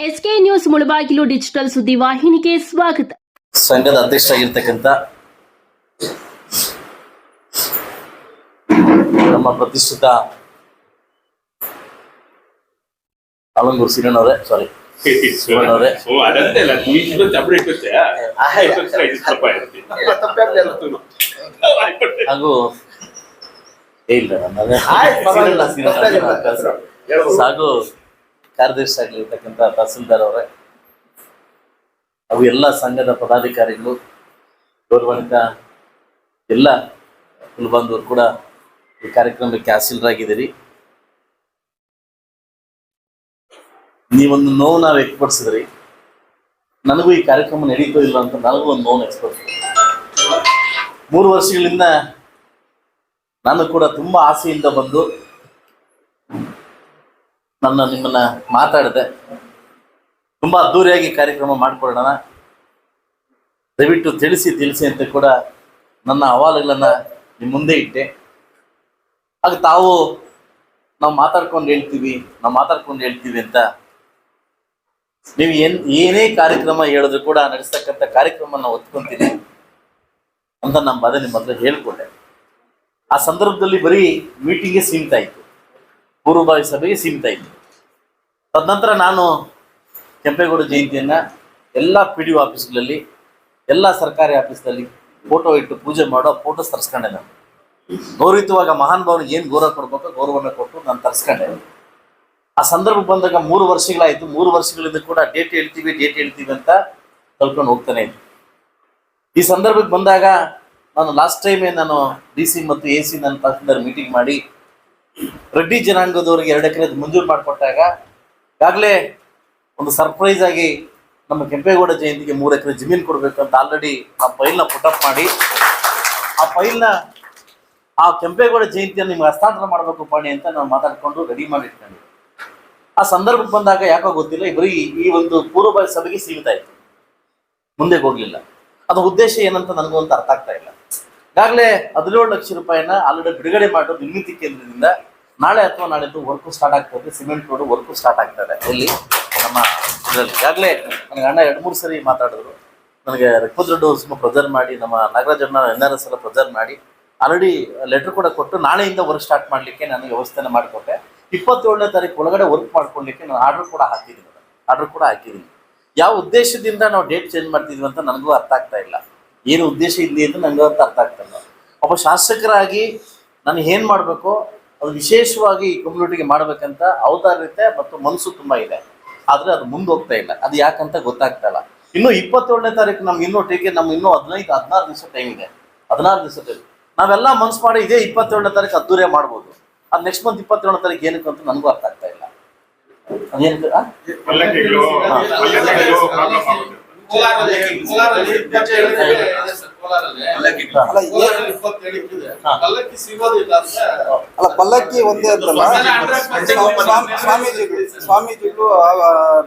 SK news Mulbagal digital ಸುದ್ದಿವಾಹಿನಿಗೆ ಸ್ವಾಗತ. ಸಂಘದ ಅಧ್ಯಕ್ಷರಾಗಿರ್ತಕ್ಕಂಥ ನಮ್ಮ ಪ್ರತಿಷ್ಠಿತ ಅಲಂಗೂರು ಸಿರಣ್ಣವರೇ, ಶಿವಣ್ಣವರೇ ಹಾಗೂ ಹಾಗೂ ಕಾರ್ಯದರ್ಶಿ ಆಗಿರ್ತಕ್ಕಂಥ ತಹಸೀಲ್ದಾರ್ ಅವರೇ, ಅವು ಎಲ್ಲ ಸಂಘದ ಪದಾಧಿಕಾರಿಗಳು, ಗೌರವಾನ್ವಿತ ಎಲ್ಲ ಕುಲಬಾಂಧವರು ಕೂಡ ಈ ಕಾರ್ಯಕ್ರಮಕ್ಕೆ ಹಾಸೀಲರಾಗಿದ್ದೀರಿ. ನೀವೊಂದು ನೋವು ನಾವು ವ್ಯಕ್ತಪಡಿಸಿದ್ರಿ. ನನಗೂ ಈ ಕಾರ್ಯಕ್ರಮ ನಡೀತೋ ಇಲ್ಲ ಅಂತ ನನಗೂ ಒಂದು ನೋವು ವ್ಯಕ್ತಪಡಿಸಿದ್ರಿ. 3 ವರ್ಷಗಳಿಂದ ನಾನು ಕೂಡ ತುಂಬಾ ಆಸೆಯಿಂದ ಬಂದು ನಿಮ್ಮನ್ನ ಮಾತಾಡಿದೆ. ತುಂಬಾ ಅದ್ದೂರಿಯಾಗಿ ಕಾರ್ಯಕ್ರಮ ಮಾಡಿಕೊಳ್ಳೋಣ, ದಯವಿಟ್ಟು ತಿಳಿಸಿ ಅಂತ ಕೂಡ ನನ್ನ ಅಹವಾಲುಗಳನ್ನ ನಿಮ್ಮ ಮುಂದೆ ಇಟ್ಟೆ. ಆಗ ನಾವು ಮಾತಾಡ್ಕೊಂಡು ಹೇಳ್ತೀವಿ ಅಂತ ನೀವು ಏನೇ ಕಾರ್ಯಕ್ರಮ ಹೇಳಿದ್ರು ಕೂಡ ನಡೆಸ್ತಕ್ಕಂಥ ಕಾರ್ಯಕ್ರಮ ಒತ್ಕೊಂತೀನಿ ಅಂತ ನಮ್ಮ ಬಾಧೆ ನಿಮ್ಮ ಹತ್ರ ಹೇಳ್ಕೊಂಡೆ. ಆ ಸಂದರ್ಭದಲ್ಲಿ ಬರೀ ಮೀಟಿಂಗ್ಗೆ ಸೀಮಿತ ಆಯಿತು, ಪೂರ್ವಭಾವಿ ಸಭೆಗೆ ಸೀಮಿತ ಆಯಿತು. ತದನಂತರ ನಾನು ಕೆಂಪೇಗೌಡ ಜಯಂತಿಯನ್ನ ಎಲ್ಲ PDO ಆಫೀಸ್ಗಳಲ್ಲಿ, ಎಲ್ಲ ಸರ್ಕಾರಿ ಆಫೀಸ್ನಲ್ಲಿ ಫೋಟೋ ಇಟ್ಟು ಪೂಜೆ ಮಾಡೋ ಫೋಟೋಸ್ ತರಿಸ್ಕೊಂಡೆ. ನಾನು ಗೌರವಿತವಾಗ ಮಹಾನ್ ಭಾವನಿಗೆ ಏನು ಗೌರವ ಕೊಡ್ಬೇಕೋ ಗೌರವನ ಕೊಟ್ಟು ನಾನು ತರಿಸ್ಕೊಂಡೆ. ಆ ಸಂದರ್ಭ ಬಂದಾಗ 3 ವರ್ಷಗಳಾಯಿತು. 3 ವರ್ಷಗಳಿಂದ ಕೂಡ ಡೇಟ್ ಹೇಳ್ತೀವಿ ಅಂತ ಕಲ್ಕೊಂಡು ಹೋಗ್ತಾನೆ ಇದ್ದೆ. ಈ ಸಂದರ್ಭಕ್ಕೆ ಬಂದಾಗ ನಾನು ಲಾಸ್ಟ್ ಟೈಮೇ ನಾನು DC ಮತ್ತು AC ನನ್ನ ತಹಸೀಲ್ದಾರ್ ಮೀಟಿಂಗ್ ಮಾಡಿ ರೆಡ್ಡಿ ಜನಾಂಗದವರಿಗೆ 2 ಎಕರೆ ಮಂಜೂರು ಮಾಡಿಕೊಟ್ಟಾಗ ಈಗಾಗಲೇ ಒಂದು ಸರ್ಪ್ರೈಸ್ ಆಗಿ ನಮ್ಮ ಕೆಂಪೇಗೌಡ ಜಯಂತಿಗೆ 3 ಎಕರೆ ಜಮೀನು ಕೊಡಬೇಕು ಅಂತ ಆಲ್ರೆಡಿ ಆ ಫೈಲ್ನ ಪುಟಪ್ ಮಾಡಿ ಆ ಕೆಂಪೇಗೌಡ ಜಯಂತಿಯನ್ನು ನಿಮ್ಗೆ ಹಸ್ತಾಂತರ ಮಾಡಬೇಕು ಪಾಣಿ ಅಂತ ನಾವು ಮಾತಾಡ್ಕೊಂಡು ರೆಡಿ ಮಾಡಿ ಇಟ್ಕೊಂಡಿದ್ವಿ. ಆ ಸಂದರ್ಭಕ್ಕೆ ಬಂದಾಗ ಯಾಕೋ ಗೊತ್ತಿಲ್ಲ, ಬರೀ ಈ ಒಂದು ಪೂರ್ವಭಾವಿ ಸಭೆಗೆ ಸೀಮಿತ ಆಯಿತು, ಮುಂದೆ ಹೋಗ್ಲಿಲ್ಲ. ಅದು ಉದ್ದೇಶ ಏನಂತ ನನಗೂ ಅಂತ ಅರ್ಥ ಆಗ್ತಾ ಇಲ್ಲ. ಈಗಾಗಲೇ 17 ಲಕ್ಷ ರೂಪಾಯಿನ ಆಲ್ರೆಡಿ ಬಿಡುಗಡೆ ಮಾಡೋ ನಿರ್ಮಿತಿ ಕೇಂದ್ರದಿಂದ ನಾಳೆ ಅಥವಾ ನಾಳೆದು ವರ್ಕು ಸ್ಟಾರ್ಟ್ ಆಗ್ತದೆ. ಸಿಮೆಂಟ್ ರೋಡ್ ವರ್ಕು ಸ್ಟಾರ್ಟ್ ಆಗ್ತದೆ ಇಲ್ಲಿ ನಮ್ಮ ಇದರಲ್ಲಿ. ಈಗಾಗಲೇ ನನಗೆ ಅಣ್ಣ 2-3 ಸರಿ ಮಾತಾಡಿದ್ರು. ನನಗೆ ರೆಕ್ಪೋದ್ರಡ್ಡು ಪ್ರೆಸರ್ ಮಾಡಿ, ನಮ್ಮ ನಾಗರಾಜಣ್ಣ NRS ಎಲ್ಲ ಪ್ರೆಸರ್ ಮಾಡಿ ಆಲ್ರೆಡಿ ಲೆಟರ್ ಕೂಡ ಕೊಟ್ಟು ನಾಳೆಯಿಂದ ವರ್ಕ್ ಸ್ಟಾರ್ಟ್ ಮಾಡಲಿಕ್ಕೆ ನಾನು ವ್ಯವಸ್ಥೆನ ಮಾಡಿಕೊಟ್ಟೆ. 27ನೇ ತಾರೀಕು ಒಳಗಡೆ ವರ್ಕ್ ಮಾಡ್ಕೊಳ್ಳಿಕ್ಕೆ ನಾನು ಆರ್ಡರ್ ಕೂಡ ಹಾಕಿದ್ದೀನಿ. ಯಾವ ಉದ್ದೇಶದಿಂದ ನಾವು ಡೇಟ್ ಚೇಂಜ್ ಮಾಡ್ತಿದ್ವಿ ಅಂತ ನನಗೂ ಅರ್ಥ ಆಗ್ತಾ ಇಲ್ಲ. ಏನು ಉದ್ದೇಶ ಇದೆ ಅಂತ ನನಗೂ ಅಂತ ಅರ್ಥ ಆಗ್ತಾ ಇಲ್ಲ. ಒಬ್ಬ ಶಾಸಕರಾಗಿ ನಾನು ಏನು ಮಾಡಬೇಕು ಅದು ವಿಶೇಷವಾಗಿ ಈ ಕಮ್ಯುನಿಟಿಗೆ ಮಾಡಬೇಕಂತ ಔದಾರ್ಯತೆ ಮತ್ತು ಮನಸ್ಸು ತುಂಬ ಇದೆ. ಆದರೆ ಅದು ಮುಂದೆ ಹೋಗ್ತಾ ಇಲ್ಲ. ಅದು ಯಾಕಂತ ಗೊತ್ತಾಗ್ತಾ ಇಲ್ಲ. ಇನ್ನು 27ನೇ ತಾರೀಕು ನಮ್ಗೆ ಇನ್ನೂ ಇನ್ನೂ 15-16 ದಿವಸ ಟೈಮ್ ಇದೆ. 16 ದಿವಸದಲ್ಲಿ ನಾವೆಲ್ಲ ಮನ್ಸು ಮಾಡಿ ಇದೇ 27ನೇ ತಾರೀಕು ಅದ್ದೂರೇ ಮಾಡ್ಬೋದು. ಅದು ನೆಕ್ಸ್ಟ್ ಮಂತ್ 27ನೇ ತಾರೀಕು ಏನಕ್ಕೆ ಅಂತ ನನಗೂ ಅರ್ಥ ಆಗ್ತಾ ಇಲ್ಲ. ಅದೇನಕ್ಕೆ ಪಲ್ಲಕ್ಕಿ ಒಂದೇ ಅಂತಲ್ಲ, ಸ್ವಾಮೀಜಿಗಳು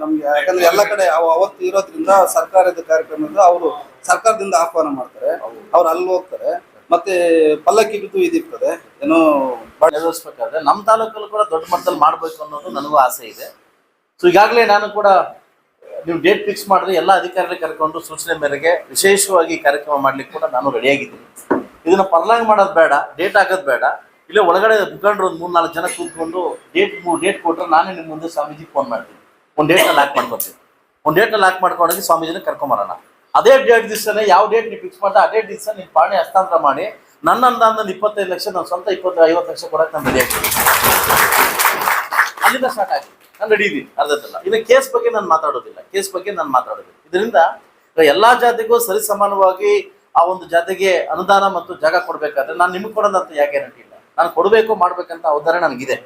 ನಮ್ಗೆ ಯಾಕಂದ್ರೆ ಎಲ್ಲ ಕಡೆ ಅವತ್ತು ಇರೋದ್ರಿಂದ ಸರ್ಕಾರದ ಕಾರ್ಯಕ್ರಮದಿಂದ ಅವರು ಸರ್ಕಾರದಿಂದ ಆಹ್ವಾನ ಮಾಡ್ತಾರೆ, ಅವ್ರು ಅಲ್ಲಿ ಹೋಗ್ತಾರೆ. ಮತ್ತೆ ಪಲ್ಲಕ್ಕಿಗೂ ಇದಿರ್ತದೆ ಏನೋ ನೆರವೇರಿಸ್ಬೇಕಾದ್ರೆ ನಮ್ಮ ತಾಲೂಕಲ್ಲೂ ಕೂಡ ದೊಡ್ಡ ಮಟ್ಟದಲ್ಲಿ ಮಾಡ್ಬೇಕು ಅನ್ನೋದು ನನಗೂ ಆಸೆ ಇದೆ. ಸೊ ಈಗಾಗಲೇ ನಾನು ಕೂಡ ನೀವು ಡೇಟ್ ಫಿಕ್ಸ್ ಮಾಡಿದ್ರೆ ಎಲ್ಲ ಅಧಿಕಾರಿಗಳು ಕರ್ಕೊಂಡು ಸೂಚನೆ ಮೇರೆಗೆ ವಿಶೇಷವಾಗಿ ಕಾರ್ಯಕ್ರಮ ಮಾಡ್ಲಿಕ್ಕೆ ಕೂಡ ನಾನು ರೆಡಿಯಾಗಿದ್ದೀನಿ. ಇದನ್ನ ಪರ್ಲಾಂಗ್ ಮಾಡೋದು ಬೇಡ, ಡೇಟ್ ಆಗೋದು ಬೇಡ. ಇಲ್ಲೇ ಒಳಗಡೆ ಮುಖಂಡರು ಒಂದು 3-4 ಜನ ಕೂತ್ಕೊಂಡು ಡೇಟ್ ಕೊಟ್ಟರೆ ನಾನೇ ನಿಮ್ಮ ಮುಂದೆ ಸ್ವಾಮೀಜಿಗೆ ಫೋನ್ ಮಾಡ್ತೀನಿ. ಒಂದು ಡೇಟ್ನ ಲಾಕ್ ಮಾಡ್ಕೊತೀನಿ. ಒಂದು ಡೇಟ್ನ ಲಾಕ್ ಮಾಡ್ಕೊಂಡೋಗಿ ಸ್ವಾಮೀಜಿನ ಕರ್ಕೊಂಬರೋಣ. ಅದೇ ಡೇಟ್ ದಿವಸನೇ ಯಾವ ಡೇಟ್ ನೀವು ಫಿಕ್ಸ್ ಮಾಡಿದ್ರೆ ಅದೇ ದಿವಸ ನೀವು ಪಾಣಿ ಹಸ್ತಾಂತರ ಮಾಡಿ ನನ್ನ 25 ಲಕ್ಷ ನನ್ನ ಸ್ವಂತ 50 ಲಕ್ಷ ಕೊಡಕ್ಕೆ ನಾನು ರೆಡಿ ಆಗ್ತೀನಿ. ಅಲ್ಲಿಂದ ಸ್ಟಾರ್ಟ್ ಆಗಿ ನಾನು ರೆಡಿ ಇದ್ದೀನಿ. ಅರ್ಧದಲ್ಲ ಇನ್ನು ಕೇಸ್ ಬಗ್ಗೆ ನಾನು ಮಾತಾಡೋದಿಲ್ಲ. ಇದರಿಂದ ಎಲ್ಲಾ ಜಾತಿಗೂ ಸರಿ ಸಮಾನವಾಗಿ ಆ ಒಂದು ಜಾತಿಗೆ ಅನುದಾನ ಮತ್ತು ಜಾಗ ಕೊಡ್ಬೇಕಾದ್ರೆ ನಾನು ನಿಮ್ಗೆ ಕೊಡೋದಂತ ಯಾಕೆ ಗ್ಯಾರಂಟಿ ಇಲ್ಲ. ನಾನು ಕೊಡಬೇಕು ಮಾಡ್ಬೇಕಂತ ಅವಧಾರ ನನಗಿದೆ.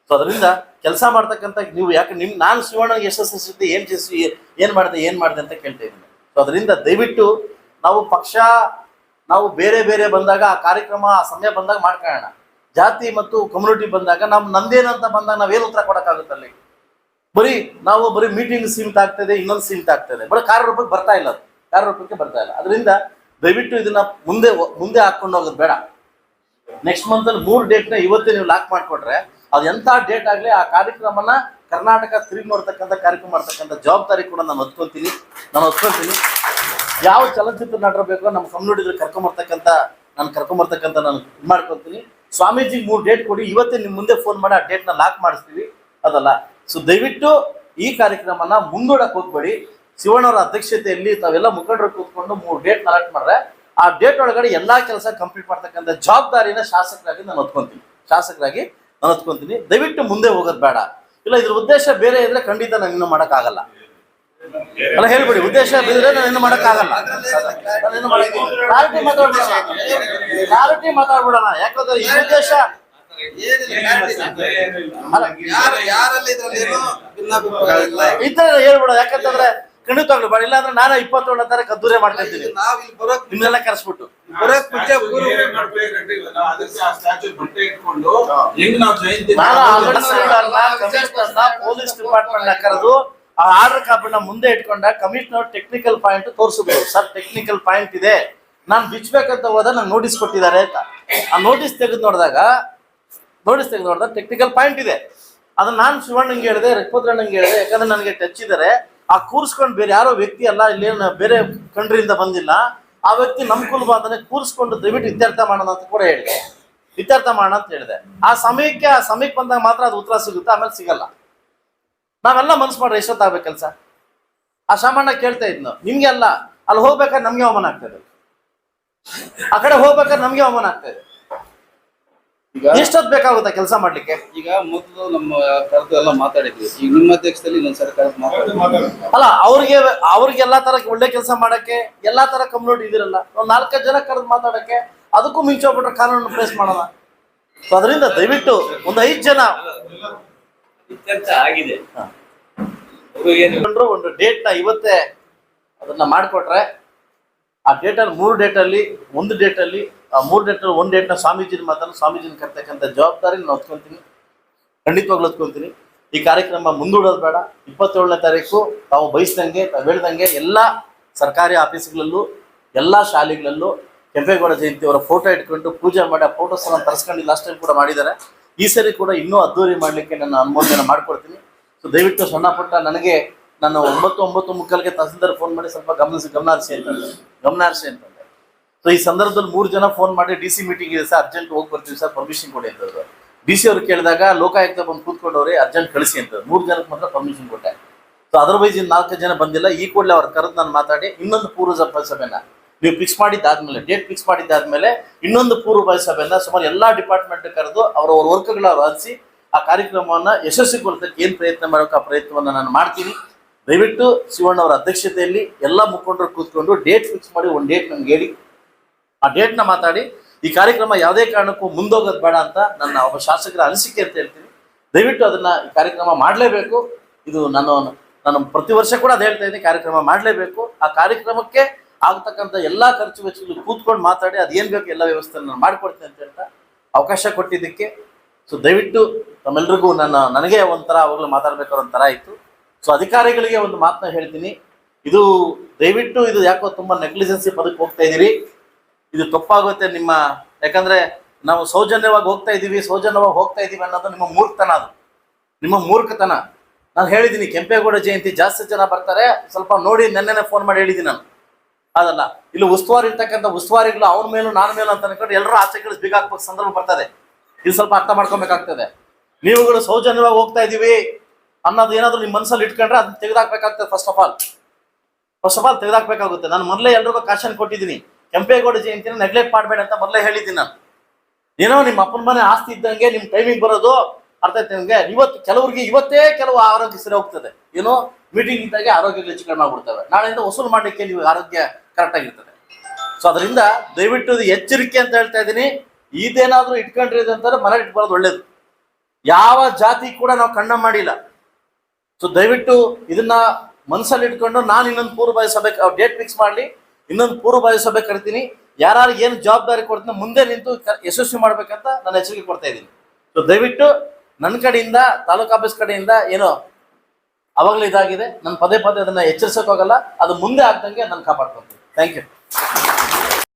ಸೊ ಅದರಿಂದ ಕೆಲಸ ಮಾಡ್ತಕ್ಕಂಥ ನೀವು ಯಾಕೆ ನಾನು ಶಿವಣ್ಣನಿಗೆ ಯಶಸ್ವಿ ಏನ್ ಮಾಡಿದೆ ಅಂತ ಕೇಳ್ತಾ ಇದ್ದೀನಿ. ಸೊ ಅದರಿಂದ ದಯವಿಟ್ಟು ನಾವು ಬೇರೆ ಬಂದಾಗ ಆ ಕಾರ್ಯಕ್ರಮ ಆ ಸಮಯ ಬಂದಾಗ ಮಾಡ್ಕೊಳ್ಳೋಣ. ಜಾತಿ ಮತ್ತು ಕಮ್ಯುನಿಟಿ ಬಂದಾಗ ನಂದೇನಂತ ಬಂದಾಗ ನಾವೇನು ಉತ್ತರ ಕೊಡೋಕ್ಕಾಗುತ್ತಲ್ಲಿ? ಬರೀ ಮೀಟಿಂಗ್ ಸೀಮಿತ ಆಗ್ತದೆ, ಇನ್ನೊಂದು ಸೀಮಿತ ಆಗ್ತದೆ. ಬರೀ ಕಾರ್ಯರೂಪಕ್ಕೆ ಬರ್ತಾ ಇಲ್ಲ. ಅದರಿಂದ ದಯವಿಟ್ಟು ಇದನ್ನ ಮುಂದೆ ಹಾಕೊಂಡು ಹೋಗೋದು ಬೇಡ. ನೆಕ್ಸ್ಟ್ ಮಂತ್ ಅಲ್ಲಿ 3 ಡೇಟ್ನ ಇವತ್ತೇ ನೀವು ಲಾಕ್ ಮಾಡಿಕೊಟ್ರೆ ಅದು ಎಂಥ ಡೇಟ್ ಆಗಲಿ ಆ ಕಾರ್ಯಕ್ರಮನ ಕರ್ನಾಟಕ ತಿರುಗಿ ನೋಡ್ತಕ್ಕಂಥ ಕಾರ್ಯಕ್ರಮ ಮಾಡ್ತಕ್ಕಂಥ ಜವಾಬ್ದಾರಿ ಕೂಡ ನಾನು ಹೊತ್ಕೊಂತೀನಿ. ಯಾವ ಚಲನಚಿತ್ರ ನಟರು ಬೇಕೋ ನಮ್ಮ ಕಮ್ಯುನಿಟಿಗಳು ಕರ್ಕೊಂಬರ್ತಕ್ಕಂಥ ನಾನು ಇದು ಮಾಡ್ಕೊತೀನಿ. ಸ್ವಾಮೀಜಿಗೆ 3 ಡೇಟ್ ಕೊಡಿ, ಇವತ್ತೇ ನಿಮ್ಮ ಮುಂದೆ ಫೋನ್ ಮಾಡಿ ಆ ಡೇಟ್ನ ಲಾಕ್ ಮಾಡಿಸ್ತೀವಿ ಅದಲ್ಲ. ಸೊ ದಯವಿಟ್ಟು ಈ ಕಾರ್ಯಕ್ರಮನ ಮುಂದೂಡಕ್ಕೆ ಹೋಗ್ಬೇಡಿ. ಶಿವಣ್ಣವರ ಅಧ್ಯಕ್ಷತೆಯಲ್ಲಿ ತಾವೆಲ್ಲ ಮುಖಂಡರು ಕೂತ್ಕೊಂಡು 3 ಡೇಟ್ ಅಲಾಟ್ ಮಾಡ್ರೆ ಆ ಡೇಟ್ ಒಳಗಡೆ ಎಲ್ಲಾ ಕೆಲಸ ಕಂಪ್ಲೀಟ್ ಮಾಡ್ತಕ್ಕಂಥ ಜವಾಬ್ದಾರಿನ ಶಾಸಕರಾಗಿ ನಾನು ಹೊತ್ಕೊಂತೀನಿ. ದಯವಿಟ್ಟು ಮುಂದೆ ಹೋಗೋದು ಬೇಡ. ಇಲ್ಲ ಇದ್ರ ಉದ್ದೇಶ ಬೇರೆ ಇದ್ರೆ ಖಂಡಿತ ನಾನು ಇನ್ನೂ ಮಾಡೋಕ್ಕಾಗಲ್ಲ. ಅಲ್ಲ ಹೇಳ್ಬಿಡಿ, ಉದ್ದೇಶ ಬೇರೆ ನಾನು ಇನ್ನೂ ಮಾಡೋಕ್ಕಾಗಲ್ಲ. ಕ್ಲಾರಿಟಿ ಮಾತಾಡ್ಬಿಡೋಣ. ಯಾಕಂದ್ರೆ ಈ ಉದ್ದೇಶ ಇದ್ರೆ ಹೇಳ್ಬಿಡ. ಯಾಕಂತಂದ್ರೆ ಖಂಡಿತವಾಗ್ಲು ಬೇಡ. ಇಲ್ಲ ಅಂದ್ರೆ ನಾನು 27ನೇ ತಾರೀಕು ಅದ್ದೂರಿ ಮಾಡ್ಕೊಳ್ತೀನಿ ನಿಮ್ನೆಲ್ಲ ಕರೆಸ್ಬಿಟ್ಟು. ಪೊಲೀಸ್ ಡಿಪಾರ್ಟ್ಮೆಂಟ್ ಕರೆದು ಆ ಆರ್ಡರ್ ಕಾಪಿನ ಮುಂದೆ ಇಟ್ಕೊಂಡ ಕಮಿಷನರ್ ಟೆಕ್ನಿಕಲ್ ಪಾಯಿಂಟ್ ತೋರಿಸಿದ್ರು. ಸರ್ ಟೆಕ್ನಿಕಲ್ ಪಾಯಿಂಟ್ ಇದೆ, ನಾನು ಬಿಚ್ಚಬೇಕಂತ ಹೋದ ನಂಗೆ ನೋಟಿಸ್ ಕೊಟ್ಟಿದ್ದಾರೆ ಅಂತ. ಆ ನೋಟಿಸ್ ತೆಗೆದು ನೋಡಿದಾಗ ಟೆಕ್ನಿಕಲ್ ಪಾಯಿಂಟ್ ಇದೆ. ಅದನ್ನ ನಾನು ಶಿವಣ್ಣಂಗೆ ಹೇಳಿದೆ, ರಘುಪತ್ರಣ್ಣಂಗೆ ಹೇಳಿದೆ. ಯಾಕಂದ್ರೆ ನನಗೆ ಟಚ್ ಇದ್ದಾರೆ. ಆ ಕೂರಿಸ್ಕೊಂಡು ಬೇರೆ ಯಾರೋ ವ್ಯಕ್ತಿ ಅಲ್ಲ, ಇಲ್ಲೇನು ಬೇರೆ ಕಂಟ್ರಿಯಿಂದ ಬಂದಿಲ್ಲ. ಆ ವ್ಯಕ್ತಿ ನಮ್ಮ ಕುಲಬ ಅಂತಾನೆ ಕೂರಿಸ್ಕೊಂಡು ದಯವಿಟ್ಟು ಇತ್ಯರ್ಥ ಮಾಡೋಣ ಅಂತ ಕೂಡ ಹೇಳಿದೆ. ಆ ಸಮಯಕ್ಕೆ ಬಂದಾಗ ಮಾತ್ರ ಅದು ಉತ್ತರ ಸಿಗುತ್ತೆ, ಆಮೇಲೆ ಸಿಗಲ್ಲ. ನಾವೆಲ್ಲ ಮನಸ್ಸು ಮಾಡ್ರೆ ಎಷ್ಟೊತ್ತಾಗಬೇಕು ಕೆಲಸ. ಆ ಸಾಮಾನ್ಯ ಕೇಳ್ತಾ ಇದ್ನು, ನಿಮ್ಗೆ ಅಲ್ಲ, ಅಲ್ಲಿ ಹೋಗ್ಬೇಕಾದ್ರೆ ನಮ್ಗೆ ಅವಮಾನ ಆಗ್ತದೆ, ಆ ಕಡೆ ಹೋಗ್ಬೇಕಾದ್ರೆ ನಮ್ಗೆ ಅವಮಾನ ಆಗ್ತದೆ. ಎಷ್ಟೊತ್ತು ಬೇಕಾಗುತ್ತಾ ಕೆಲಸ ಮಾಡ್ಲಿಕ್ಕೆ? ಈಗ ಮೊದಲು ನಮ್ಮ ಕರೆದು ಎಲ್ಲ ಮಾತಾಡಿದ್ವಿ. ಈಗ ನಿಮ್ಮ ಅಧ್ಯಕ್ಷದಲ್ಲಿ ಇನ್ನೊಂದ್ಸರಿ ಕರೆದು ಅಲ್ಲ, ಅವ್ರಿಗೆ ಎಲ್ಲಾ ತರ ಒಳ್ಳೆ ಕೆಲಸ ಮಾಡಕ್ಕೆ ಎಲ್ಲಾ ತರ ಕಮ್ಯುನಿಟಿ ಇದಿರಲ್ಲ. ಒಂದ್ 4 ಜನ ಕರೆದು ಮಾತಾಡಕ್ಕೆ ಅದಕ್ಕೂ ಮಿಂಚೋಗ್ಬಿಟ್ರೆ ಕಾನೂನು ಪ್ಲೇಸ್ ಮಾಡೋಣ. ಸೊ ಅದರಿಂದ ದಯವಿಟ್ಟು ಒಂದು 5 ಜನ ಆಗಿದೆ ಒಂದು ಡೇಟ್ ನ ಇವತ್ತೇ ಅದನ್ನ ಮಾಡಿಕೊಟ್ರೆ ಆ ಡೇಟಲ್ಲಿ 3 ಡೇಟಲ್ಲಿ ಒಂದು ಡೇಟಲ್ಲಿ 3 ಡೇಟಲ್ಲಿ 1 ಡೇಟ್ನ ಸ್ವಾಮೀಜಿನ ಸ್ವಾಮೀಜಿನ ಕರ್ತಕ್ಕಂಥ ಜವಾಬ್ದಾರಿ ನಾನು ಖಂಡಿತವಾಗ್ಲೂ ಹೊತ್ಕೊಂತೀನಿ. ಈ ಕಾರ್ಯಕ್ರಮ ಮುಂದೂಡೋದು ಬೇಡ. 27ನೇ ತಾರೀಕು ತಾವು ಹೇಳ್ದಂಗೆ ಎಲ್ಲ ಸರ್ಕಾರಿ ಆಫೀಸ್ಗಳಲ್ಲೂ ಎಲ್ಲ ಶಾಲೆಗಳಲ್ಲೂ ಕೆಂಪೇಗೌಡ ಜಯಂತಿಯವರ ಫೋಟೋ ಇಟ್ಕೊಂಡು ಪೂಜೆ ಮಾಡಿ ಆ ಫೋಟೋಸ್ ಅನ್ನು ತರಿಸ್ಕೊಂಡು ಲಾಸ್ಟ್ ಟೈಮ್ ಕೂಡ ಮಾಡಿದ್ದಾರೆ. ಈ ಸರಿ ಕೂಡ ಇನ್ನೂ ಅದ್ದೂರಿ ಮಾಡಲಿಕ್ಕೆ ನನ್ನ ಅನುಮೋದನೆ ಮಾಡ್ಕೊಡ್ತೀನಿ. ಸೊ ದಯವಿಟ್ಟು ಸಣ್ಣ ಪುಟ್ಟ ನನಗೆ ನಾನು 9:30ಕ್ಕೆ ತಹಸೀಲ್ದಾರ್ ಫೋನ್ ಮಾಡಿ ಸ್ವಲ್ಪ ಗಮನಹರಿಸಿ ಅಂತಂದೆ. ಸೊ ಈ ಸಂದರ್ಭದಲ್ಲಿ 3 ಜನ ಫೋನ್ ಮಾಡಿ DC ಮೀಟಿಂಗ್ ಇದೆ ಸರ್, ಅರ್ಜೆಂಟ್ ಹೋಗಿ ಬರ್ತೀವಿ ಸರ್, ಪರ್ಮಿಷನ್ ಕೊಡಿ ಅಂತಂದ್ರು. DC ಅವ್ರು ಕೇಳಿದಾಗ ಲೋಕಾಯುಕ್ತ ಬಂದು ಕೂತ್ಕೊಂಡವ್ರೆ, ಅರ್ಜೆಂಟ್ ಕಳಿಸಿ ಅಂತ 3 ಜನಕ್ಕೆ ಮಾತ್ರ ಪರ್ಮಿಷನ್ ಕೊಟ್ಟೆ. ಸೊ ಅದರ್ವೈಸ್ 4 ಜನ ಬಂದಿಲ್ಲ. ಈ ಕೂಡಲೇ ಅವ್ರು ಕರೆದು ನಾನು ಮಾತಾಡಿ ಇನ್ನೊಂದು ಪೂರ್ವ ಸಭೆನ ನೀವು ಫಿಕ್ಸ್ ಮಾಡಿದ್ದಾದ್ಮೇಲೆ, ಡೇಟ್ ಫಿಕ್ಸ್ ಮಾಡಿದ್ದಾದ್ಮೇಲೆ ಇನ್ನೊಂದು ಪೂರ್ವ ಸಭೆಯನ್ನ ಸುಮಾರು ಎಲ್ಲಾ ಡಿಪಾರ್ಟ್ಮೆಂಟ್ ಕರೆದು ಅವ್ರ ವರ್ಕ್ಗಳ ಹರಿಸಿ ಆ ಕಾರ್ಯಕ್ರಮವನ್ನ ಯಶಸ್ವಿಗೊಳಿಸಕ್ಕೆ ಏನ್ ಪ್ರಯತ್ನ ಮಾಡಬೇಕು ಆ ಪ್ರಯತ್ನವನ್ನ ನಾನು ಮಾಡ್ತೀನಿ. ದಯವಿಟ್ಟು ಶಿವಣ್ಣವರ ಅಧ್ಯಕ್ಷತೆಯಲ್ಲಿ ಎಲ್ಲ ಮುಖಂಡರು ಕೂತ್ಕೊಂಡು ಡೇಟ್ ಫಿಕ್ಸ್ ಮಾಡಿ ಒಂದು ಡೇಟ್ ನಮ್ಗೆ ಹೇಳಿ ಆ ಡೇಟ್ನ ಮಾತಾಡಿ ಈ ಕಾರ್ಯಕ್ರಮ ಯಾವುದೇ ಕಾರಣಕ್ಕೂ ಮುಂದೋಗೋದು ಬೇಡ ಅಂತ ನನ್ನ ಒಬ್ಬ ಶಾಸಕರ ಅನಿಸಿಕೆ ಅಂತ ಹೇಳ್ತೀನಿ. ದಯವಿಟ್ಟು ಅದನ್ನ ಈ ಕಾರ್ಯಕ್ರಮ ಮಾಡಲೇಬೇಕು. ಇದು ನಾನು ಪ್ರತಿ ವರ್ಷ ಕೂಡ ಅದು ಹೇಳ್ತಾ ಇದ್ದೀನಿ, ಕಾರ್ಯಕ್ರಮ ಮಾಡಲೇಬೇಕು. ಆ ಕಾರ್ಯಕ್ರಮಕ್ಕೆ ಆಗ್ತಕ್ಕಂಥ ಎಲ್ಲಾ ಖರ್ಚು ವೆಚ್ಚಗಳು ಕೂತ್ಕೊಂಡು ಮಾತಾಡಿ ಅದೇನ್ ಬೇಕು ಎಲ್ಲ ವ್ಯವಸ್ಥೆ ನಾನು ಮಾಡ್ಕೊಡ್ತೀನಿ ಅಂತ ಹೇಳ್ತಾ ಅವಕಾಶ ಕೊಟ್ಟಿದ್ದಕ್ಕೆ ಸೊ ದಯವಿಟ್ಟು ತಮ್ಮೆಲ್ರಿಗೂ ನನಗೆ ಒಂಥರ ಅವಾಗಲೂ ಮಾತಾಡ್ಬೇಕಾದ್ರೆ ಒಂಥರ ಇತ್ತು. ಸೊ ಅಧಿಕಾರಿಗಳಿಗೆ ಒಂದು ಮಾತನ್ನ ಹೇಳ್ತೀನಿ, ಇದು ದಯವಿಟ್ಟು ಇದು ಯಾಕೋ ತುಂಬಾ ನೆಗ್ಲಿಜೆನ್ಸಿ ಪದಕ್ಕೆ ಹೋಗ್ತಾ ಇದ್ದೀರಿ. ಇದು ತಪ್ಪಾಗುತ್ತೆ ನಿಮ್ಮ, ಯಾಕಂದ್ರೆ ನಾವು ಸೌಜನ್ಯವಾಗಿ ಹೋಗ್ತಾ ಇದ್ದೀವಿ ಅನ್ನೋದು ನಿಮ್ಮ ಮೂರ್ಖತನ. ಅದು ನಿಮ್ಮ ಮೂರ್ಖತನ. ನಾನು ಹೇಳಿದ್ದೀನಿ ಕೆಂಪೇಗೌಡ ಜಯಂತಿ ಜಾಸ್ತಿ ಜನ ಬರ್ತಾರೆ, ಸ್ವಲ್ಪ ನೋಡಿ ನೆನ್ನೆನೆ ಫೋನ್ ಮಾಡಿ ಹೇಳಿದ್ದೀನಿ ನಾನು. ಅದಲ್ಲ, ಇಲ್ಲಿ ಉಸ್ತುವಾರಿ ಇರ್ತಕ್ಕಂಥ ಉಸ್ತುವಾರಿಗಳು ಅವ್ರ ಮೇಲೂ ನಾನು ಮೇಲೂ ಅಂತ ಅನ್ಕೊಂಡು ಎಲ್ಲರೂ ಆಚೆ ಕಡೆ ಬೀಗ ಹಾಕ್ಬೇಕು ಸಂದರ್ಭ ಬರ್ತದೆ. ಇದು ಸ್ವಲ್ಪ ಅರ್ಥ ಮಾಡ್ಕೊಬೇಕಾಗ್ತದೆ. ನೀವುಗಳು ಸೌಜನ್ಯವಾಗಿ ಹೋಗ್ತಾ ಇದೀವಿ ಅನ್ನೋದು ಏನಾದ್ರು ನಿಮ್ಮ ಮನಸ್ಸಲ್ಲಿ ಇಟ್ಕೊಂಡ್ರೆ ಅದನ್ನ ತೆಗೆದಾಕ್ಬೇಕಾಗ್ತದೆ. ಫಸ್ಟ್ ಆಫ್ ಆಲ್ ತೆಗೆದಾಕ್ಬೇಕಾಗುತ್ತೆ. ನಾನು ಮೊದಲೇ ಎಲ್ರಿಗೂ ಕಾಶನ್ ಕೊಟ್ಟಿದ್ದೀನಿ, ಕೆಂಪೇಗೌಡ ಜಯಂತಿನ ನೆಗ್ಲೆಕ್ಟ್ ಮಾಡಬೇಡ ಅಂತ ಮೊದಲೇ ಹೇಳಿದ್ದೀನಿ ನಾನು. ಏನೋ ನಿಮ್ಮ ಅಪ್ಪನ ಮನೆ ಆಸ್ತಿ ಇದ್ದಂಗೆ ನಿಮ್ ಟೈಮಿಂಗ್ ಬರೋದು ಅರ್ಥ ಆಯ್ತು ನಿಮ್ಗೆ. ಕೆಲವರಿಗೆ ಇವತ್ತೇ ಕೆಲವು ಆರೋಗ್ಯ ಸರಿ ಹೋಗ್ತದೆ, ಏನೋ ಮೀಟಿಂಗ್ ಇದ್ದಾಗೆ ಆರೋಗ್ಯಗಳು ಹೆಚ್ಚು ಕಡಿಮೆ ಆಗ್ಬಿಡ್ತವೆ. ನಾಳೆಯಿಂದ ವಸೂಲು ಮಾಡಲಿಕ್ಕೆ ನೀವು ಆರೋಗ್ಯ ಕರೆಕ್ಟ್ ಆಗಿರ್ತದೆ. ಸೊ ಅದರಿಂದ ದಯವಿಟ್ಟು ಇದು ಎಚ್ಚರಿಕೆ ಅಂತ ಹೇಳ್ತಾ ಇದ್ದೀನಿ. ಇದೇನಾದ್ರೂ ಇಟ್ಕೊಂಡ್ರಿ ಅಂತಂದ್ರೆ ಮನೆ ಇಟ್ಕೊಳ್ಳೋದು ಒಳ್ಳೇದು. ಯಾವ ಜಾತಿ ಕೂಡ ನಾವು ಕಣ್ಣ ಮಾಡಿಲ್ಲ. ಸೊ ದಯವಿಟ್ಟು ಇದನ್ನ ಮನಸ್ಸಲ್ಲಿ ಇಟ್ಕೊಂಡು ನಾನು ಇನ್ನೊಂದು ಪೂರ್ವಭಾವಿ ಸಭೆ ಡೇಟ್ ಫಿಕ್ಸ್ ಮಾಡಲಿ, ಇನ್ನೊಂದು ಪೂರ್ವಭಾವಿ ಸಭೆ ಕರಿತೀನಿ. ಯಾರು ಏನು ಜವಾಬ್ದಾರಿ ಕೊಡ್ತೀನಿ ಮುಂದೆ ನಿಂತು ಯಶಸ್ವಿ ಮಾಡ್ಬೇಕಂತ ನಾನು ಎಚ್ಚರಿಕೆ ಕೊಡ್ತಾ ಇದ್ದೀನಿ. ಸೊ ದಯವಿಟ್ಟು ನನ್ನ ಕಡೆಯಿಂದ ತಾಲೂಕು ಆಫೀಸ್ ಕಡೆಯಿಂದ ಏನೋ ಅವಾಗಲೇ ಇದಾಗಿದೆ, ನಾನು ಪದೇ ಅದನ್ನ ಎಚ್ಚರಿಸೋಕ್ಕಾಗಲ್ಲ. ಅದು ಮುಂದೆ ಆಗ್ದಂಗೆ ನಾನು ಕಾಪಾಡ್ಕೊತೀನಿ. Thank you.